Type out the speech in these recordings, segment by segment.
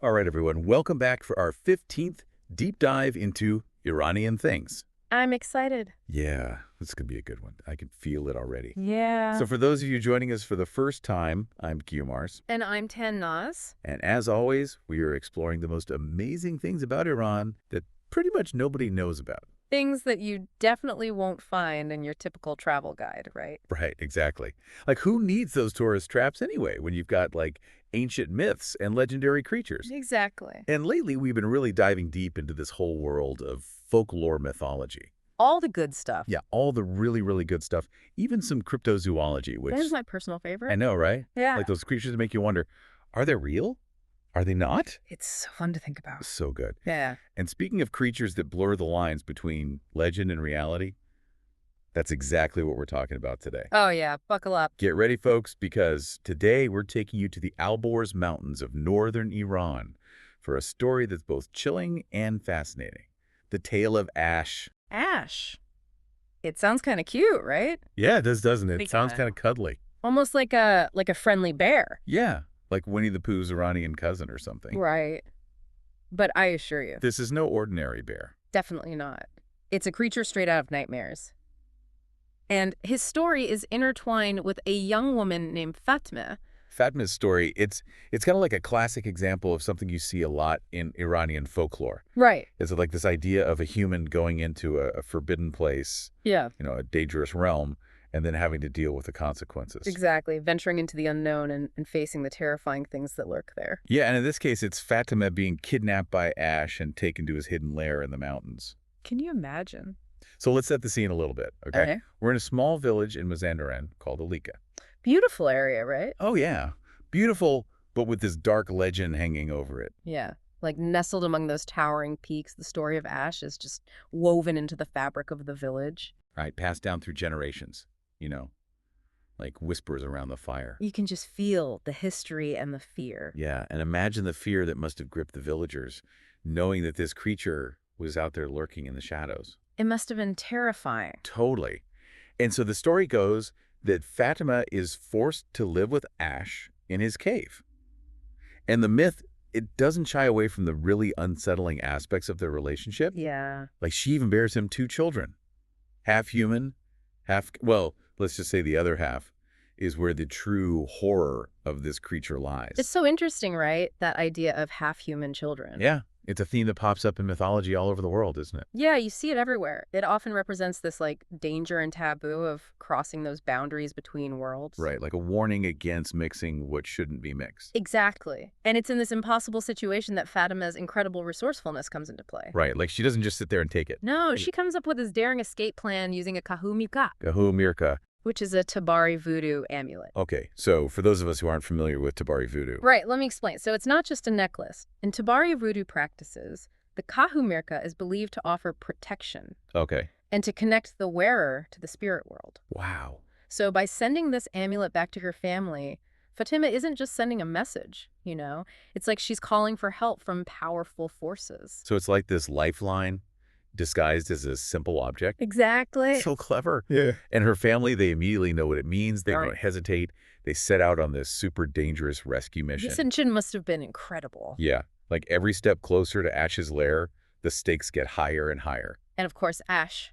All right, everyone, welcome back for our 15th deep dive into Iranian things. I'm excited. Yeah, this could be a good one. I can feel it already. Yeah. So for those of you joining us for the first time, I'm Mars. And I'm Naz. And as always, we are exploring the most amazing things about Iran that pretty much nobody knows about. Things that you definitely won't find in your typical travel guide, right? Right, exactly. Like, who needs those tourist traps anyway when you've got, like, ancient myths and legendary creatures? Exactly. And lately, we've been really diving deep into this whole world of folklore mythology. All the good stuff. Yeah, all the really, really good stuff. Even some cryptozoology, which... That is my personal favorite. I know, right? Yeah. Like those creatures that make you wonder, are they real? Are they not? It's so fun to think about. So good. Yeah. And speaking of creatures that blur the lines between legend and reality, that's exactly what we're talking about today. Oh, yeah. Buckle up. Get ready, folks, because today we're taking you to the Alborz Mountains of northern Iran for a story that's both chilling and fascinating. The tale of Ash. Ash. It sounds kind of cute, right? Yeah, it does, doesn't it? Big It sounds time. kind of cuddly. Almost like a friendly bear. Yeah, like Winnie the Pooh's Iranian cousin or something. Right. But I assure you, This is no ordinary bear. definitely not. It's a creature straight out of nightmares. And his story is intertwined with a young woman named Fatemeh. Fatemeh's story, it's kind of like a classic example of something you see a lot in Iranian folklore. Right. It's like this idea of a human going into a forbidden place, Yeah. a dangerous realm, and then having to deal with the consequences. Exactly. Venturing into the unknown and facing the terrifying things that lurk there. Yeah, and in this case, it's Fatemeh being kidnapped by Ash and taken to his hidden lair in the mountains. Can you imagine? So let's set the scene a little bit, okay? Okay. We're in a small village in Mazandaran called Alika. Beautiful area, right? Oh, yeah. Beautiful, but with this dark legend hanging over it. Yeah. Like nestled among those towering peaks, the story of Ash is just woven into the fabric of the village. Right, passed down through generations, like whispers around the fire. You can just feel the history and the fear. Yeah, and imagine the fear that must have gripped the villagers, knowing that this creature was out there lurking in the shadows. It must have been terrifying. Totally. And so the story goes that Fatemeh is forced to live with Ash in his cave. And the myth, it doesn't shy away from the really unsettling aspects of their relationship. Yeah. Like, she even bears him 2 children. Half human, well, let's just say the other half is where the true horror of this creature lies. It's so interesting, right? That idea of half-human children. Yeah, it's a theme that pops up in mythology all over the world, isn't it? Yeah, you see it everywhere. It often represents this, like, danger and taboo of crossing those boundaries between worlds. Right, like a warning against mixing what shouldn't be mixed. Exactly. And it's in this impossible situation that Fatemeh's incredible resourcefulness comes into play. Right, like she doesn't just sit there and take it. No, she comes up with this daring escape plan using a Kohoo Mirkaa, Kohoo Mirkaa. which is a Tabari voodoo amulet. Okay, so for those of us who aren't familiar with Tabari voodoo. Right, let me explain. So it's not just a necklace. In Tabari voodoo practices, the Kohoo Mirkaa is believed to offer protection Okay. and to connect the wearer to the spirit world. Wow. So by sending this amulet back to her family, Fatemeh isn't just sending a message, It's like she's calling for help from powerful forces. So it's like this lifeline disguised as a simple object. Exactly. So clever. Yeah. And her family, they immediately know what it means. They Right. don't hesitate. They set out on this super dangerous rescue mission. This engine must have been incredible. Yeah, like every step closer to Ash's lair, the stakes get higher and higher. And of course, Ash.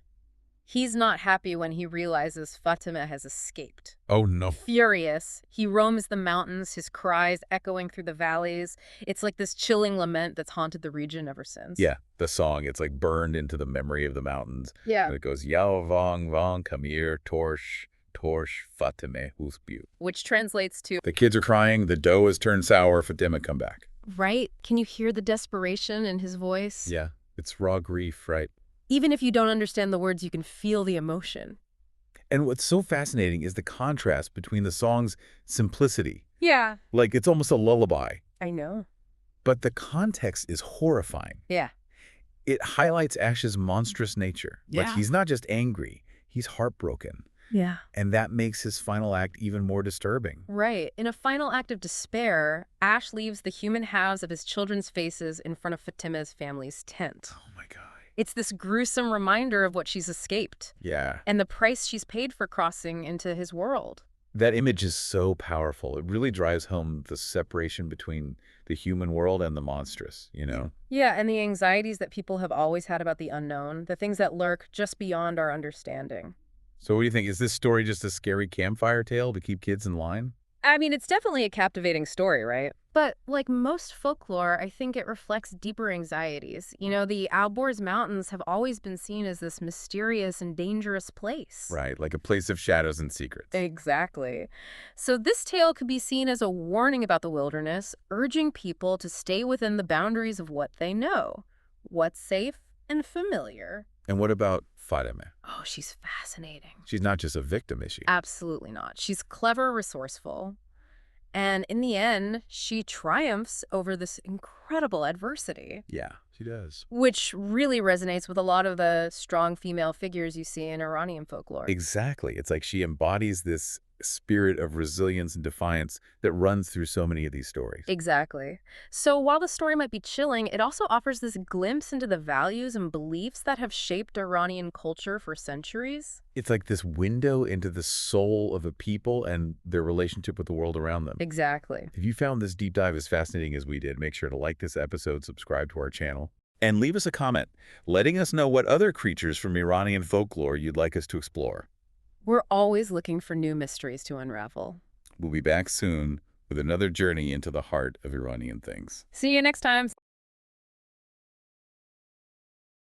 He's not happy when he realizes Fatemeh has escaped. Oh, no. Furious, he roams the mountains, his cries echoing through the valleys. It's like this chilling lament that's haunted the region ever since. Yeah, the song, it's like burned into the memory of the mountains. Yeah. And it goes, Yao vong vong, kamir, torsh, torsh, Fatemeh, husbu. Which translates to, The kids are crying, the dough has turned sour, Fatemeh, come back. right? Can you hear the desperation in his voice? Yeah, it's raw grief, right? Even if you don't understand the words, you can feel the emotion. And what's so fascinating is the contrast between the song's simplicity. Yeah. Like, it's almost a lullaby. I know. But the context is horrifying. Yeah. It highlights Ash's monstrous nature. Like, Yeah. he's not just angry, he's heartbroken. Yeah. And that makes his final act even more disturbing. Right. In a final act of despair, Ash leaves the human halves of his children's faces in front of Fatemeh's family's tent. Oh my God. It's this gruesome reminder of what she's escaped Yeah. and the price she's paid for crossing into his world. That image is so powerful. It really drives home the separation between the human world and the monstrous, you know? Yeah, and the anxieties that people have always had about the unknown, the things that lurk just beyond our understanding. So what do you think? Is this story just a scary campfire tale to keep kids in line? I mean, it's definitely a captivating story, right? But like most folklore, I think it reflects deeper anxieties. The Alborz Mountains have always been seen as this mysterious and dangerous place. Right, like a place of shadows and secrets. Exactly. So this tale could be seen as a warning about the wilderness, urging people to stay within the boundaries of what they know, what's safe and familiar. And what about Fatemeh? Oh, she's fascinating. She's not just a victim, is she? Absolutely not. She's clever, resourceful, and in the end, she triumphs over this incredible adversity, Yeah, she does. which really resonates with a lot of the strong female figures you see in Iranian folklore. Exactly. It's like she embodies this spirit of resilience and defiance that runs through so many of these stories. Exactly. So while the story might be chilling, it also offers this glimpse into the values and beliefs that have shaped Iranian culture for centuries. It's like this window into the soul of a people and their relationship with the world around them. Exactly. If you found this deep dive as fascinating as we did, make sure to like this episode, subscribe to our channel, and leave us a comment, letting us know what other creatures from Iranian folklore you'd like us to explore. We're always looking for new mysteries to unravel. We'll be back soon with another journey into the heart of Iranian things. See you next time.